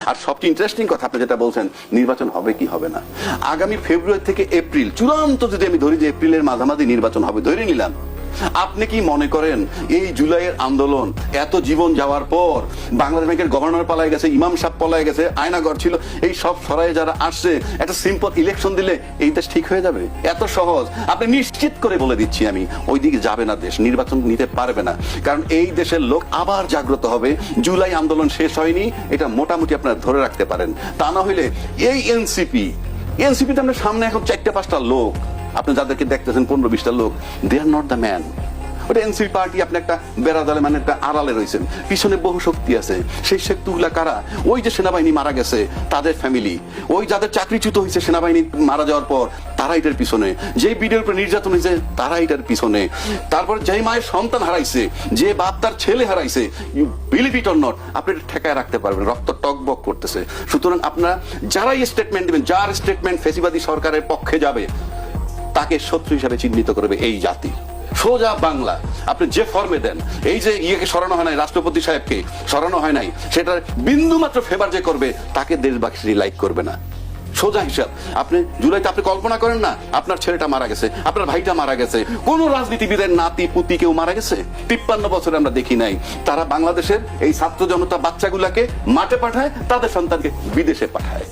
আর সবচেয়ে ইন্টারেস্টিং কথা আপনি যেটা বলছেন, নির্বাচন হবে কি হবে না, আগামী ফেব্রুয়ারি থেকে এপ্রিল, চূড়ান্ত যদি আমি ধরি যে এপ্রিলের মাঝামাঝি নির্বাচন হবে, ধরে নিলাম, আপনি কি মনে করেন এই জুলাইয়ের আন্দোলন এত জীবন যাওয়ার পর বাংলাদেশ ব্যাংকের গভর্নর পালায় গেছে, ইমাম সাহেব পালায় গেছে, আয়নাগর ছিল, এই সব সরাই যারা আসছে, একটা সিম্পল ইলেকশন দিলে এই দেশ ঠিক হয়ে যাবে? এত সহজ? আপনি নিশ্চিত করে বলে দিচ্ছি আমি, ওই দিকে যাবে না দেশ, নির্বাচন নিতে পারবে না। কারণ এই দেশের লোক আবার জাগ্রত হবে। জুলাই আন্দোলন শেষ হয়নি, এটা মোটামুটি আপনারা ধরে রাখতে পারেন। তা না হইলে এই এনসিপিতে আপনার সামনে এখন 4-5টা লোক, আপনি যাদেরকে দেখতেছেন 15-20টা লোক, দে আর নট দ্য ম্যান। ওটা এনসিপি পার্টি, আপনি একটা বেড়াদালে মানে একটা আড়ালে রয়েছেন, পিছনে বহু শক্তি আছে। সেই শক্তিগুলা কারা? ওই যে সেনাবাহিনী মারা গেছে তাদের ফ্যামিলি, ওই যাদের চাকরিচ্যুত হয়েছে সেনাবাহিনী মারা যাওয়ার পর, তারা এটার পিছনে, যেই বিডিওর উপর নির্যাতন হয়েছে তারা এটার পিছনে, তারপর যেই মায়ের সন্তান হারাইছে, যে বাপ তার ছেলে হারাইছে, you believe it or not, আপনি এটা ঠেকায় রাখতে পারবেন? রক্ত টকবক করতেছে। সুতরাং আপনারা যারাই স্টেটমেন্ট দেবেন, যার স্টেটমেন্ট ফ্যাসিবাদী সরকারের পক্ষে যাবে, তাকে শত্রু হিসাবে চিহ্নিত করবে এই জাতি। সোজা বাংলা, আপনি যে ফর্মে দেন, এই যে ইয়েকে সরানো হয় নাই, রাষ্ট্রপতি সাহেবকে সরানো হয় নাই, সেটার বিন্দু মাত্র ফেভার যে করবে তাকে দেশবাসী লাইক করবে না। সোজা হিসাব। আপনি জুলাইতে আপনি কল্পনা করেন না, আপনার ছেলেটা মারা গেছে, আপনার ভাইটা মারা গেছে, কোন রাজনীতিবিদের নাতি পুতি কেউ মারা গেছে? 53 বছরে আমরা দেখি নাই। তারা বাংলাদেশের এই ছাত্র জনতা বাচ্চাগুলাকে মাঠে পাঠায়, তাদের সন্তানকে বিদেশে পাঠায়।